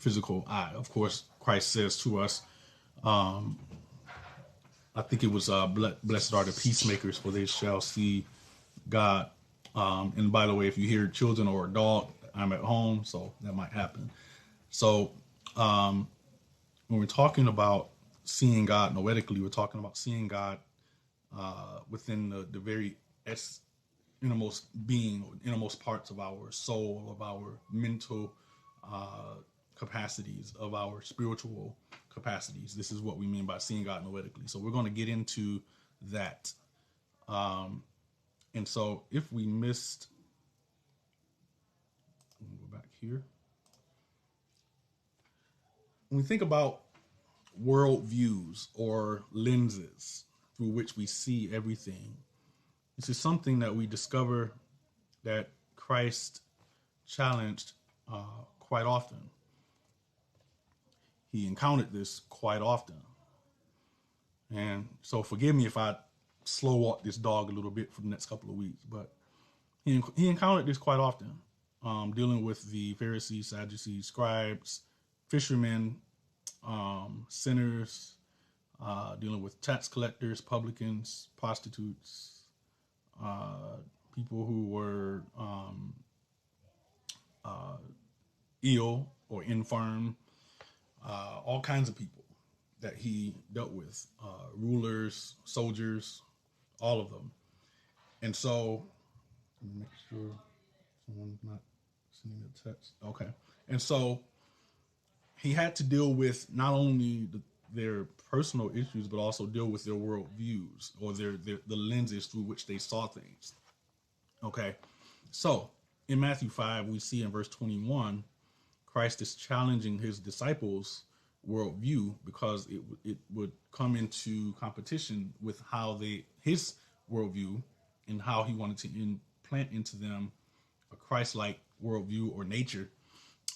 physical eye. Of course, Christ says to us, I think it was, blessed are the peacemakers, for they shall see God. And by the way, if you hear children or a dog, I'm at home, so that might happen. So when we're talking about seeing God noetically, we're talking about seeing God within the very innermost being, or innermost parts of our soul, of our mental capacities, of our spiritual capacities. This is what we mean by seeing God noetically. So we're going to get into that. And so if we missed, let me go back here. When we think about worldviews or lenses through which we see everything, this is something that we discover that Christ challenged quite often. He encountered this quite often. And so forgive me if I slow walk this dog a little bit for the next couple of weeks, but he encountered this quite often, dealing with the Pharisees, Sadducees, scribes, fishermen, sinners, dealing with tax collectors, publicans, prostitutes, people who were ill or infirm, all kinds of people that he dealt with, rulers, soldiers, all of them. And so, let me make sure someone's not sending a text. Okay. And so he had to deal with not only their personal issues, but also deal with their worldviews, or the lenses through which they saw things. Okay. So in Matthew 5, we see in verse 21, Christ is challenging his disciples' worldview, because it would come into competition with how his worldview, and how he wanted to implant into them a Christ-like worldview or nature,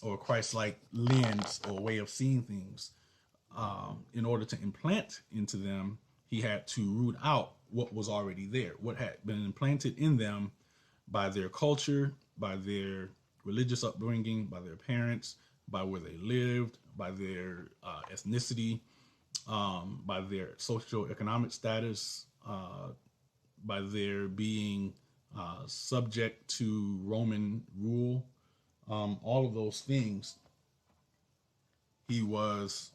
or a Christ-like lens or way of seeing things. In order to implant into them, he had to root out what was already there, what had been implanted in them by their culture, by their religious upbringing, by their parents, by where they lived, by their ethnicity, by their socioeconomic status, by their being subject to Roman rule, all of those things. He was,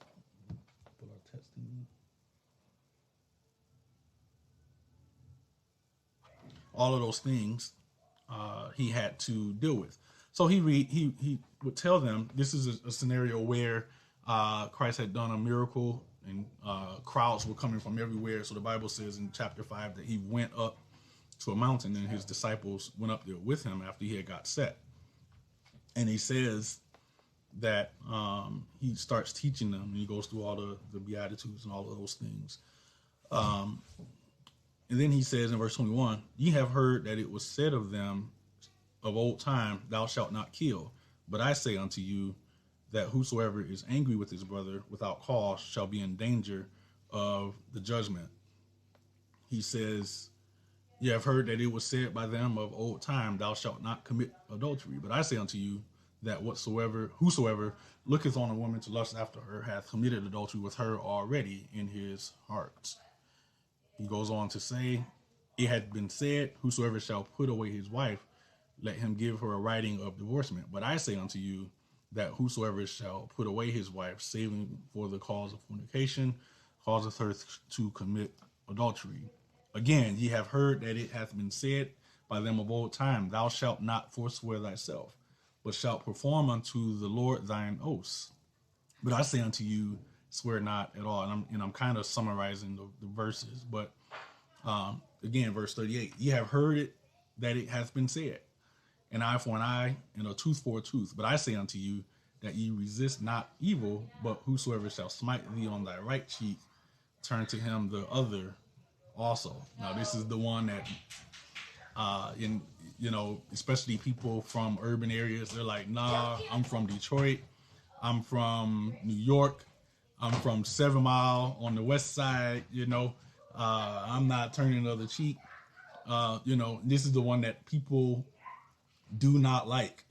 all of those things he had to deal with. So he would tell them, this is a scenario where Christ had done a miracle, and crowds were coming from everywhere. So the Bible says in chapter 5 that he went up to a mountain, and his disciples went up there with him after he had got set. And he says that he starts teaching them, and he goes through all the Beatitudes and all of those things. And then he says in verse 21, ye have heard that it was said of them of old time, thou shalt not kill. But I say unto you that whosoever is angry with his brother without cause shall be in danger of the judgment. He says, ye have heard that it was said by them of old time, thou shalt not commit adultery. But I say unto you that whosoever looketh on a woman to lust after her hath committed adultery with her already in his heart. He goes on to say, it had been said, whosoever shall put away his wife, let him give her a writing of divorcement. But I say unto you that whosoever shall put away his wife, saving for the cause of fornication, causeth her to commit adultery. Again, ye have heard that it hath been said by them of old time, thou shalt not forswear thyself, but shalt perform unto the Lord thine oaths. But I say unto you, swear not at all. And I'm kind of summarizing the verses. But again, verse 38, ye have heard it, that it hath been said, an eye for an eye, and a tooth for a tooth. But I say unto you, that ye resist not evil, but whosoever shall smite thee on thy right cheek, turn to him the other also. Now, this is the one that, especially people from urban areas, they're like, nah, I'm from Detroit, I'm from New York, I'm from 7 Mile on the west side, I'm not turning the other cheek. This is the one that people do not like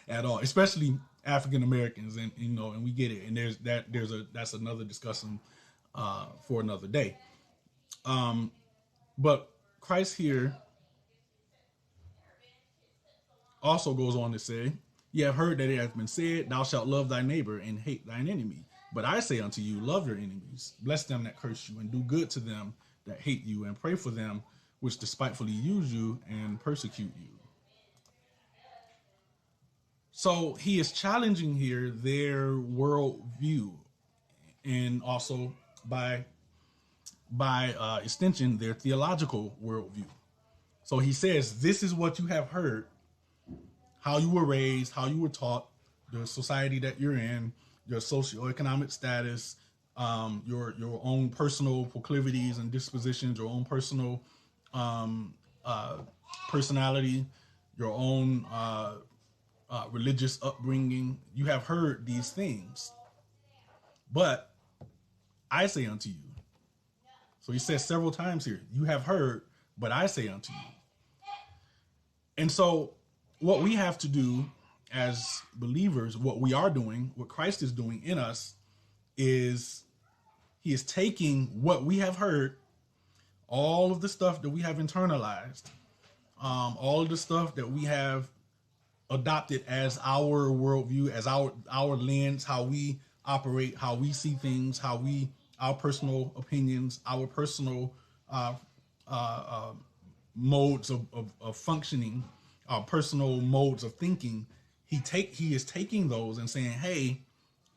at all, especially African Americans, and and we get it. And that's another discussion for another day. But Christ here also goes on to say, "Ye have heard that it hath been said, Thou shalt love thy neighbor and hate thine enemy. But I say unto you, love your enemies, bless them that curse you, and do good to them that hate you, and pray for them which despitefully use you and persecute you." So he is challenging here their worldview, and also by extension their theological worldview. So he says, this is what you have heard, how you were raised, how you were taught, the society that you're in, your socioeconomic status, your own personal proclivities and dispositions, your own personal personality, your own religious upbringing. You have heard these things, but I say unto you. So he says several times here, you have heard, but I say unto you. And so what we have to do as believers, what we are doing, what Christ is doing in us, is he is taking what we have heard, all of the stuff that we have internalized, all of the stuff that we have adopted as our worldview, as our lens, how we operate, how we see things, our personal opinions, our personal modes of functioning, our personal modes of thinking. He is taking those and saying, hey,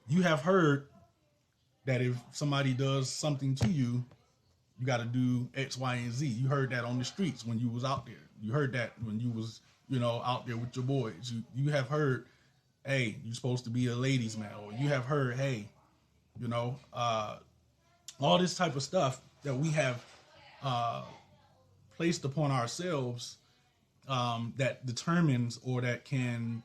you have heard that if somebody does something to you, you got to do X, Y, and Z. You heard that on the streets when you was out there. You heard that when you was, out there with your boys. You have heard, hey, you're supposed to be a ladies' man. Or you have heard, hey, all this type of stuff that we have placed upon ourselves that determines or that can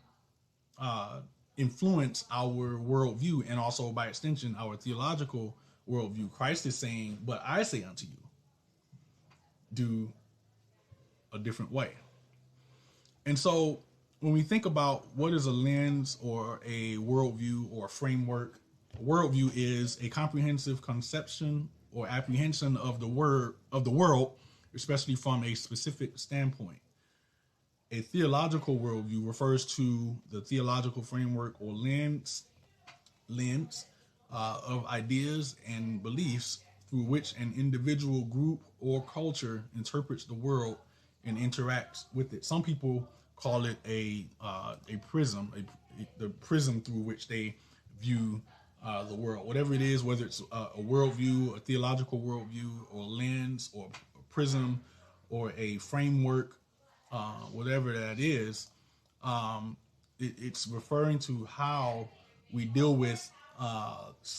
influence our worldview, and also by extension our theological worldview. Christ is saying, but I say unto you, do a different way. And so when we think about what is a lens or a worldview or a framework, a worldview is a comprehensive conception or apprehension of the world, especially from a specific standpoint. A theological worldview refers to the theological framework or lens of ideas and beliefs through which an individual, group, or culture interprets the world and interacts with it. Some people call it a prism, the prism through which they view the world. Whatever it is, whether it's a worldview, a theological worldview, or lens, or a prism, or a framework, whatever that is, it's referring to how we deal with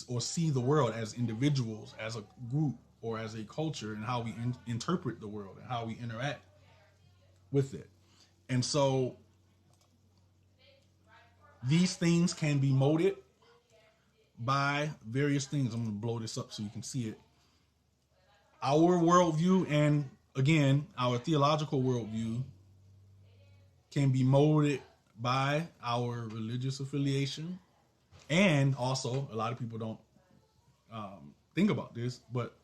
or see the world as individuals, as a group, or as a culture, and how we interpret the world and how we interact with it. And so these things can be molded by various things. I'm going to blow this up so you can see it. Our worldview, and again, our theological worldview, can be molded by our religious affiliation. And also, a lot of people don't think about this,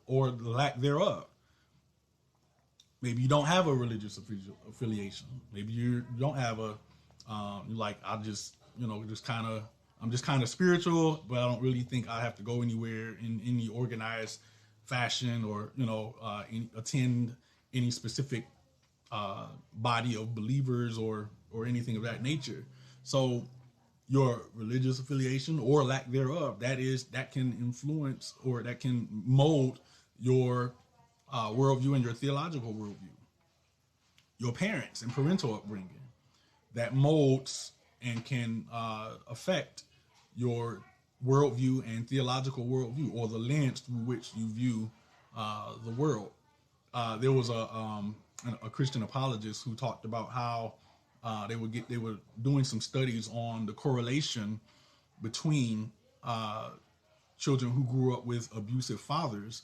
or the lack thereof. Maybe you don't have a religious affiliation. Maybe you don't have I'm just kind of spiritual, but I don't really think I have to go anywhere in any organized fashion, or attend any specific body of believers or anything of that nature. So your religious affiliation or lack thereof, that can influence, or that can mold your worldview and your theological worldview. Your parents and parental upbringing, that molds and can affect your worldview and theological worldview, or the lens through which you view the world. There was a Christian apologist who talked about how they were doing some studies on the correlation between children who grew up with abusive fathers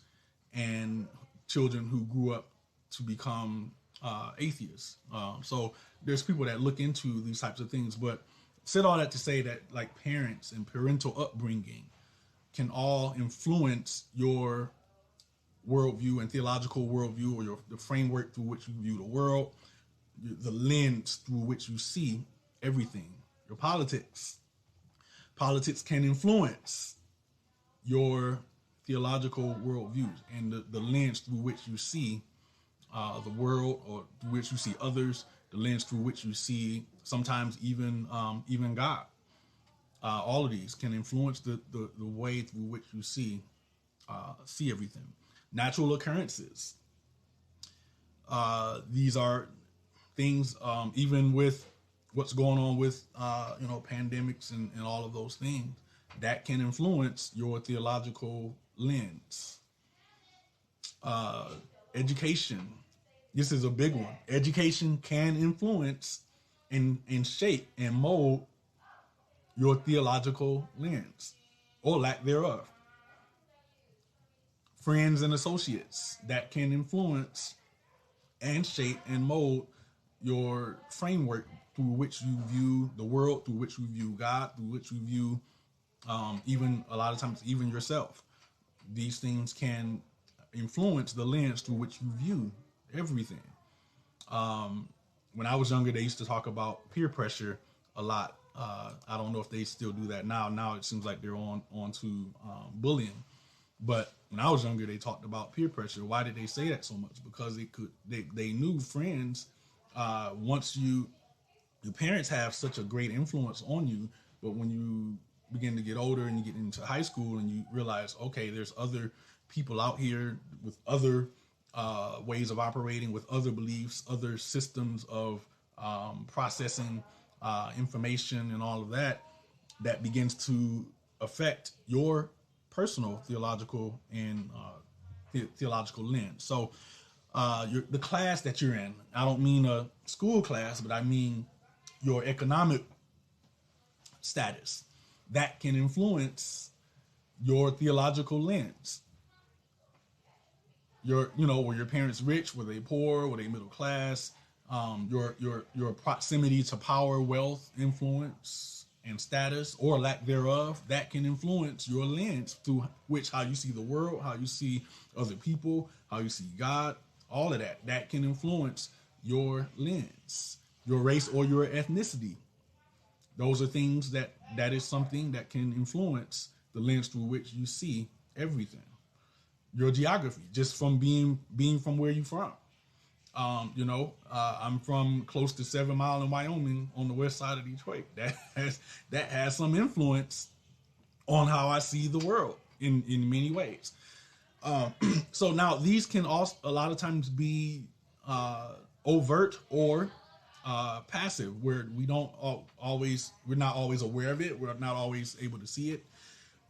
and children who grew up to become atheists. So there's people that look into these types of things, but said all that to say that like parents and parental upbringing can all influence your worldview and theological worldview, or the framework through which you view the world, the lens through which you see everything. Your politics can influence your theological worldviews and the lens through which you see the world, or through which you see others, the lens through which you see sometimes even God. All of these can influence the way through which you see everything. Natural occurrences. These are things, even with what's going on with pandemics and all of those things, that can influence your theological lens. Education. This is a big one. Education can influence and shape and mold your theological lens, or lack thereof. Friends and associates, that can influence and shape and mold your framework through which you view the world, through which you view God, through which you view even a lot of times even yourself. These things can influence the lens through which you view everything. When I was younger, they used to talk about peer pressure a lot. I don't know if they still do that now. Now it seems like they're on to bullying. But when I was younger, they talked about peer pressure. Why did they say that so much? Because they knew friends, once your parents have such a great influence on you, but when you begin to get older and you get into high school and you realize, okay, there's other people out here with other ways of operating, with other beliefs, other systems of processing information and all of that, that begins to affect your personal theological and theological lens. So the class that you're in, I don't mean a school class, but I mean your economic status, that can influence your theological lens. Were your parents rich? Were they poor? Were they middle class? Your proximity to power, wealth, influence, and status, or lack thereof, that can influence your lens through which how you see the world, how you see other people, how you see God, all of that can influence your lens. Your race or your ethnicity. Those are things that is something that can influence the lens through which you see everything. Your geography, just from being from where you're from. I'm from close to 7 Mile in Wyoming on the west side of Detroit. That has some influence on how I see the world in many ways. So now these can also a lot of times be overt or passive, where we're not always aware of it. We're not always able to see it.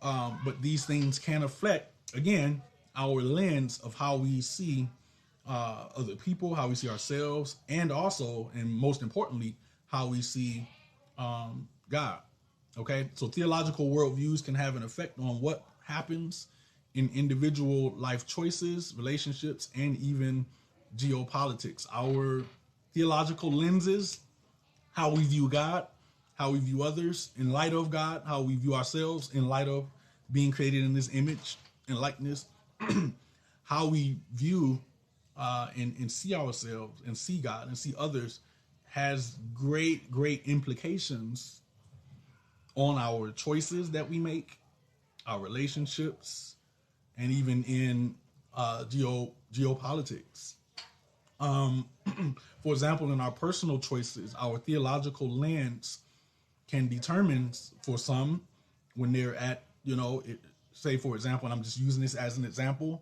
But these things can affect, again, our lens of how we see other people, how we see ourselves, and also, and most importantly, how we see God. Okay, so theological worldviews can have an effect on what happens in individual life choices, relationships, and even geopolitics. Our theological lenses, how we view God, how we view others in light of God, how we view ourselves in light of being created in this image and likeness, how we view and see ourselves and see God and see others, has great implications on our choices that we make, our relationships, and even in geopolitics. For example, in our personal choices, our theological lens can determine for some when they're at, say, for example, and I'm just using this as an example,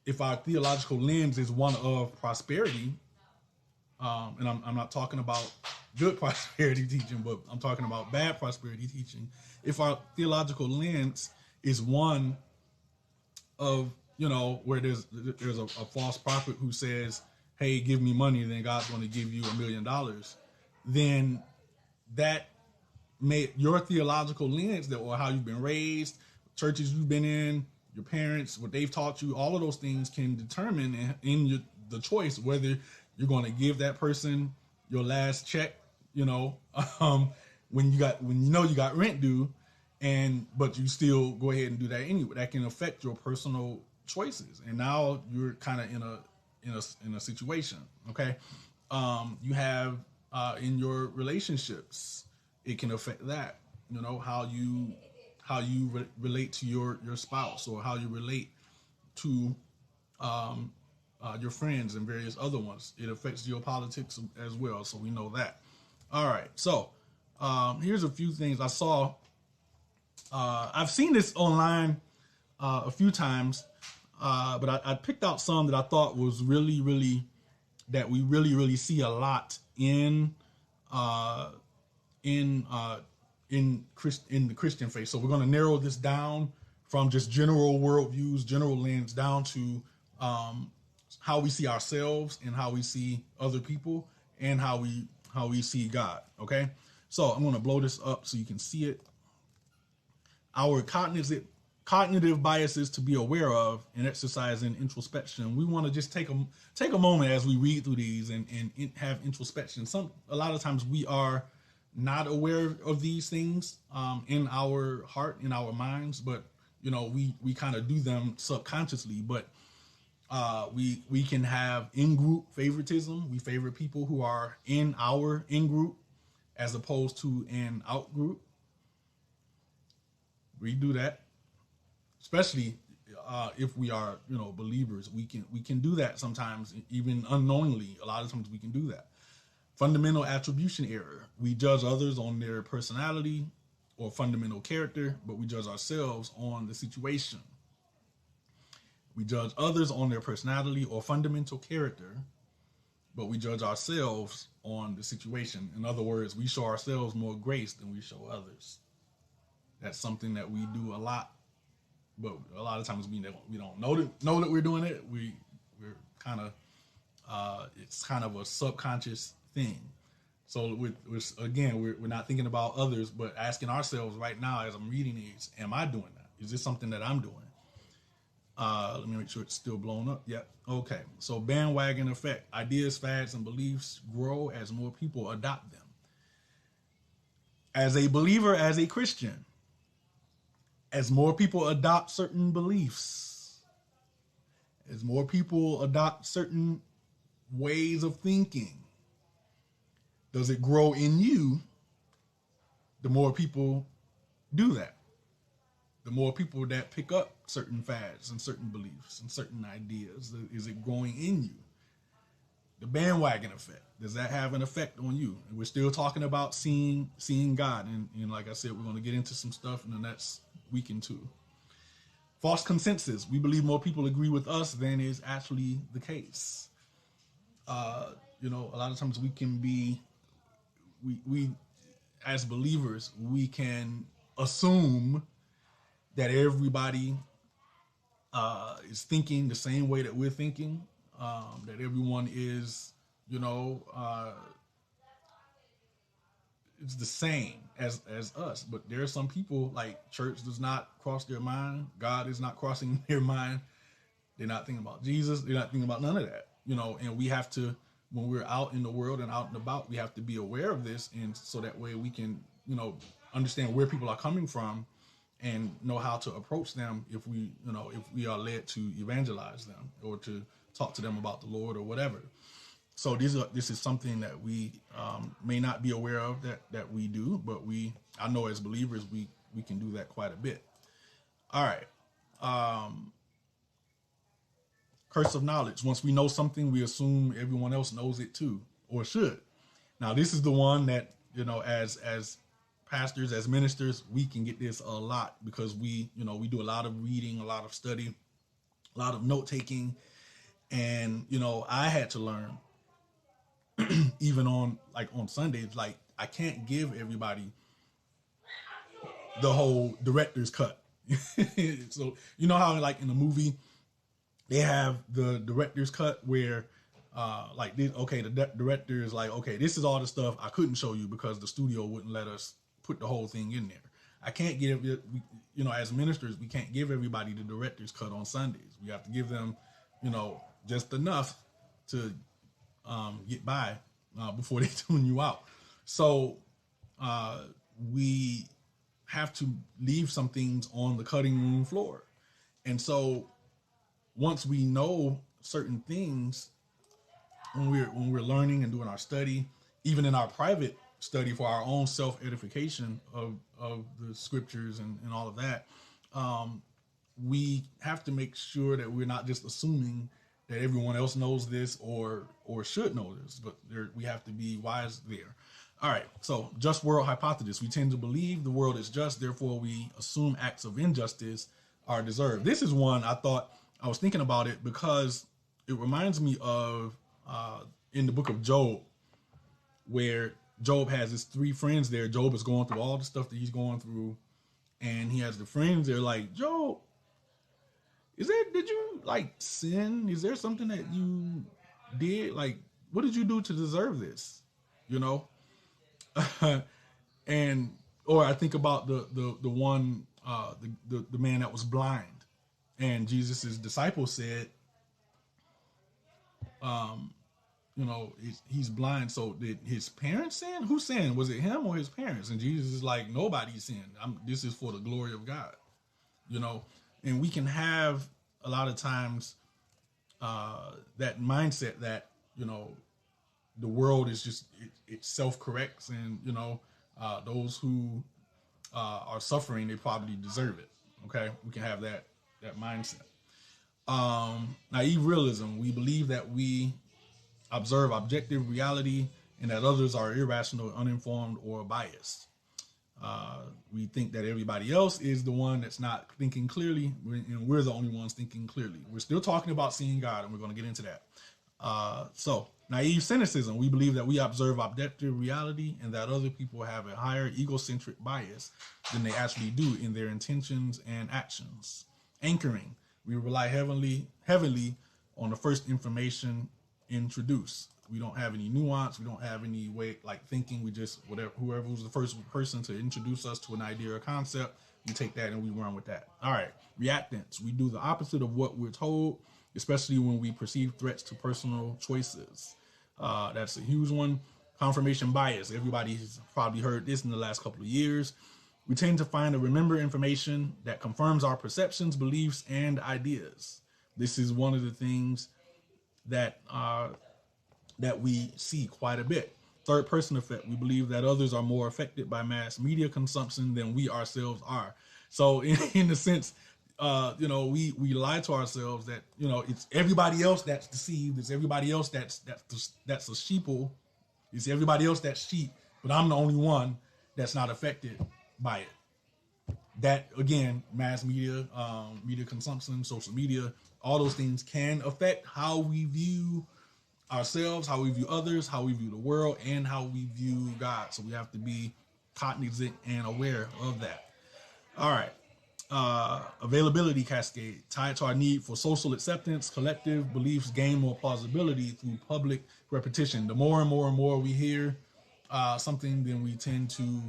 if our theological lens is one of prosperity, and I'm not talking about good prosperity teaching, but I'm talking about bad prosperity teaching. If our theological lens is one of, where there's a false prophet who says, hey, give me money, then God's going to give you $1 million, then that your theological lens, or how you've been raised, churches you've been in, your parents, what they've taught you, all of those things can determine in the choice whether you're going to give that person your last check you know, when you got rent due, but you still go ahead and do that anyway. That can affect your personal choices, and now you're kind of in a situation. Okay, you have in your relationships, it can affect that. You know how you relate to your spouse, or how you relate to your friends and various other ones. It affects geopolitics as well, so we know that. All right, so here's a few things I saw. I've seen this online a few times, but I picked out some that I thought was really that we really see a lot in the Christian faith. So we're going to narrow this down from just general worldviews, general lens, down to how we see ourselves and how we see other people and how we see God. Okay, so I'm going to blow this up so you can see it. Our cognitive biases to be aware of and exercising introspection. We want to just take a moment as we read through these and have introspection. A lot of times we are not aware of these things in our heart, in our minds, but we kind of do them subconsciously. But we can have in-group favoritism. We favor people who are in our in-group as opposed to an out-group. We do that, especially if we are, believers. We can do that sometimes, even unknowingly. A lot of times we can do that. Fundamental attribution error. We judge others on their personality or fundamental character, but we judge ourselves on the situation. We judge others on their personality or fundamental character, but we judge ourselves on the situation. In other words, we show ourselves more grace than we show others. That's something that we do a lot, but a lot of times we don't know that we're doing it. We're kind of it's kind of a subconscious thing. So we're not thinking about others, but asking ourselves right now as I'm reading these, am I doing that? Is this something that I'm doing? Let me make sure it's still blown up. Yep. Okay. So bandwagon effect. Ideas, fads, and beliefs grow as more people adopt them. As a believer, as a Christian, as more people adopt certain beliefs, as more people adopt certain ways of thinking, does it grow in you? The more people do that. The more people that pick up certain fads and certain beliefs and certain ideas, is it growing in you? The bandwagon effect, does that have an effect on you? And we're still talking about seeing God. And like I said, we're going to get into some stuff in the next week and two. False consensus. We believe more people agree with us than is actually the case. A lot of times we can be, we as believers, we can assume that everybody is thinking the same way that we're thinking, that everyone is, it's the same as us. But there are some people, like, church does not cross their mind. God is not crossing their mind. They're not thinking about Jesus. They're not thinking about none of that, and we have to, when we're out in the world and out and about, we have to be aware of this. And so that way we can, understand where people are coming from and know how to approach them if we are led to evangelize them or to talk to them about the Lord or whatever. So this is something that we may not be aware of that we do, but I know as believers we can do that quite a bit. All right. Curse of knowledge. Once we know something, we assume everyone else knows it too, or should. Now, this is the one that, as pastors, as ministers, we can get this a lot because we do a lot of reading, a lot of study, a lot of note taking. And, I had to learn even on Sundays, like, I can't give everybody the whole director's cut. So, how like in a movie, they have the director's cut where the director is like, okay, this is all the stuff I couldn't show you because the studio wouldn't let us put the whole thing in there. I can't give it, as ministers, we can't give everybody the director's cut on Sundays. We have to give them, just enough to get by before they tune you out. So we have to leave some things on the cutting room floor. And so once we know certain things, when we're learning and doing our study, even in our private study for our own self edification of the scriptures and all of that, we have to make sure that we're not just assuming that everyone else knows this or should know this, but we have to be wise there. All right, so just world hypothesis. We tend to believe the world is just, therefore we assume acts of injustice are deserved. This is one I was thinking about it because it reminds me of in the book of Job, where Job has his three friends there. Job is going through all the stuff that he's going through, and he has the friends there like, Job, did you like sin? Is there something that you did? Like, what did you do to deserve this? You know? And or I think about the one the man that was blind, and Jesus's disciples said, he's blind. So did his parents sin? Who sinned? Was it him or his parents? And Jesus is like, nobody sinned. This is for the glory of God. And we can have a lot of times that mindset that the world is just it self-corrects, and those who are suffering, they probably deserve it. Okay, we can have that mindset. Naive realism. We believe that we observe objective reality and that others are irrational, uninformed, or biased. We think that everybody else is the one that's not thinking clearly, and we're the only ones thinking clearly. We're still talking about seeing God, and we're going to get into that. So, naive cynicism. We believe that we observe objective reality and that other people have a higher egocentric bias than they actually do in their intentions and actions. Anchoring. We rely heavily on the first information introduced. We don't have any nuance. We don't have any way like thinking. We just whoever was the first person to introduce us to an idea or concept, we take that and we run with that. All right. Reactance. We do the opposite of what we're told, especially when we perceive threats to personal choices. That's a huge one. Confirmation bias. Everybody's probably heard this in the last couple of years. We tend to find and remember information that confirms our perceptions, beliefs, and ideas. This is one of the things that we see quite a bit. Third person effect. We believe that others are more affected by mass media consumption than we ourselves are. So in a sense, we lie to ourselves that, it's everybody else that's deceived. It's everybody else that's a sheeple. It's everybody else that's sheep, but I'm the only one that's not affected by it. That, again, mass media, media consumption, social media, all those things can affect how we view ourselves, how we view others, how we view the world, and how we view God. So we have to be cognizant and aware of that. All right. Availability cascade, tied to our need for social acceptance, collective beliefs gain more plausibility through public repetition. The more and more we hear something, then we tend to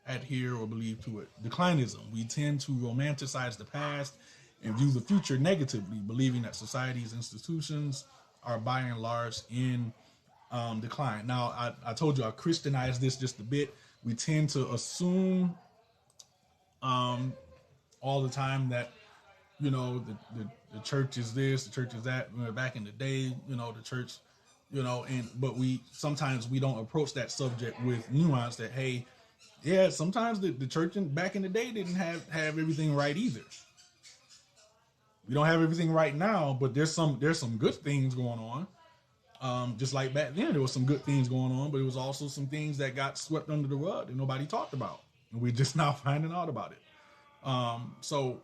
adhere or believe to it. Declinism. We tend to romanticize the past and view the future negatively, believing that society's institutions are by and large in decline. Now, I told you I Christianized this just a bit. We tend to assume all the time that, the church is this, the church is that. Back in the day, the church, but sometimes we don't approach that subject with nuance that, hey, yeah, sometimes the church back in the day didn't have everything right either. We don't have everything right now, but there's some good things going on. Just like back then, there was some good things going on, but it was also some things that got swept under the rug that nobody talked about, and we're just now finding out about it. So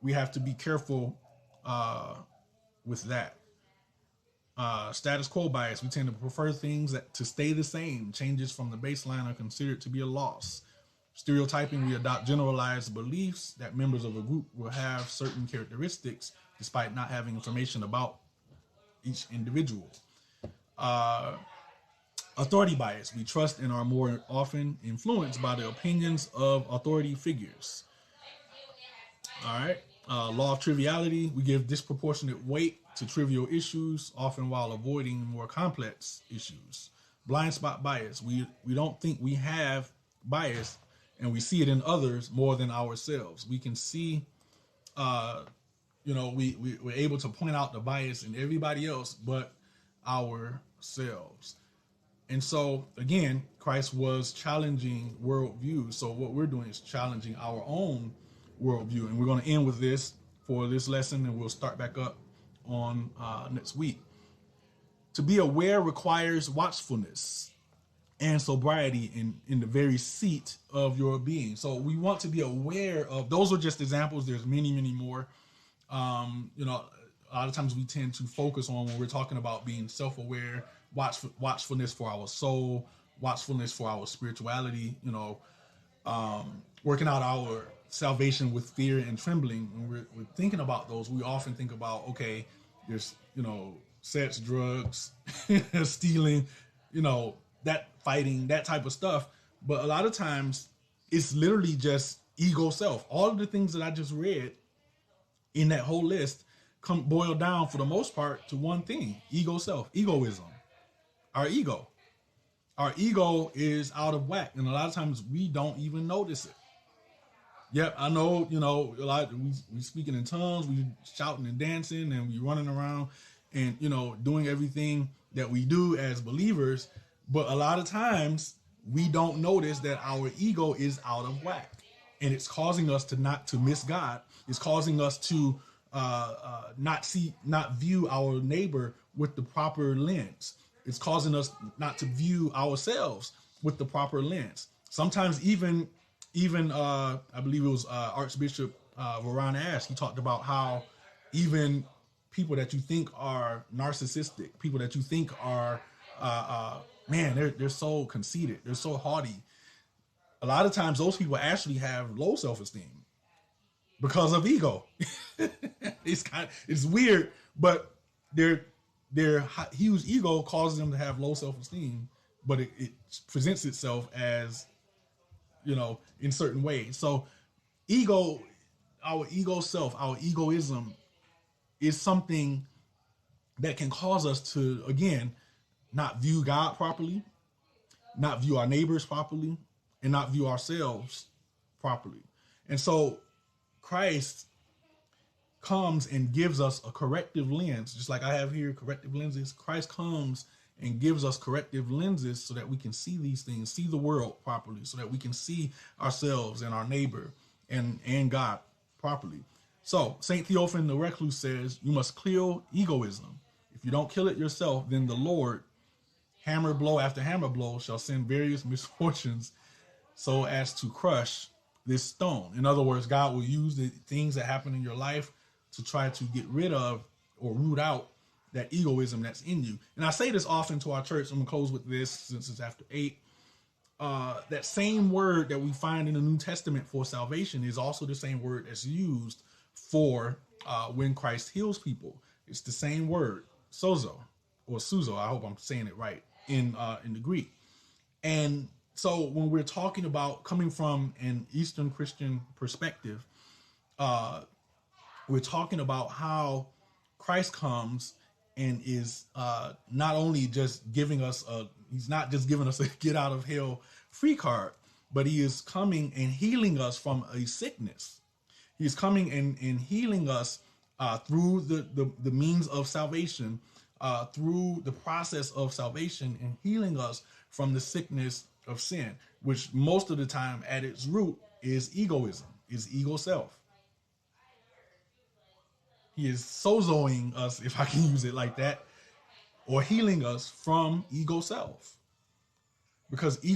we have to be careful with that. Status quo bias. We tend to prefer things to stay the same. Changes from the baseline are considered to be a loss. Stereotyping. We adopt generalized beliefs that members of a group will have certain characteristics despite not having information about each individual. Authority bias. We trust and are more often influenced by the opinions of authority figures. All right. Law of triviality. We give disproportionate weight to trivial issues, often while avoiding more complex issues. Blind spot bias. We don't think we have bias, and we see it in others more than ourselves. We can see, we're able to point out the bias in everybody else but ourselves. And so, again, Christ was challenging worldview. So what we're doing is challenging our own worldview. And we're going to end with this for this lesson, and we'll start back up on next week. To be aware requires watchfulness and sobriety in the very seat of your being. So we want to be aware of, those are just examples. There's many, many more. A lot of times we tend to focus on, when we're talking about being self-aware, watchfulness for our soul, watchfulness for our spirituality, working out our salvation with fear and trembling. When we're thinking about those, we often think about, okay, there's, sex, drugs, stealing, that fighting, that type of stuff. But a lot of times it's literally just ego self. All of the things that I just read in that whole list boil down for the most part to one thing: ego self, egoism. Our ego is out of whack, and a lot of times we don't even notice it. Yep, I know, a lot we speaking in tongues, we shouting and dancing, and we running around and, doing everything that we do as believers. But a lot of times we don't notice that our ego is out of whack, and it's causing us to miss God. It's causing us to not view our neighbor with the proper lens. It's causing us not to view ourselves with the proper lens. Sometimes even I believe it was Archbishop Varan Ash. He talked about how even people that you think are narcissistic, people that you think are they're so conceited, they're so haughty. A lot of times those people actually have low self-esteem because of ego. It's weird, but their huge ego causes them to have low self-esteem, but it presents itself as, in certain ways. So our ego self, our egoism is something that can cause us to, again, not view God properly, not view our neighbors properly, and not view ourselves properly. And so Christ comes and gives us a corrective lens, just like I have here, corrective lenses. Christ comes and gives us corrective lenses so that we can see these things, see the world properly, so that we can see ourselves and our neighbor and God properly. So St. Theophan the Recluse says, you must kill egoism. If you don't kill it yourself, then the Lord, hammer blow after hammer blow, shall send various misfortunes so as to crush this stone. In other words, God will use the things that happen in your life to try to get rid of or root out that egoism that's in you. And I say this often to our church. I'm going to close with this since it's after 8. That same word that we find in the New Testament for salvation is also the same word that's used for when Christ heals people. It's the same word, sozo, or suzo. I hope I'm saying it right in the Greek. And so when we're talking about coming from an Eastern Christian perspective, we're talking about how Christ comes and is not only just giving us he's not just giving us a get out of hell free card, but he is coming and healing us from a sickness. He's coming and healing us through the means of salvation, through the process of salvation, and healing us from the sickness of sin, which most of the time at its root is egoism, is ego self. He is sozoing us, if I can use it like that, or healing us from ego self. Because ego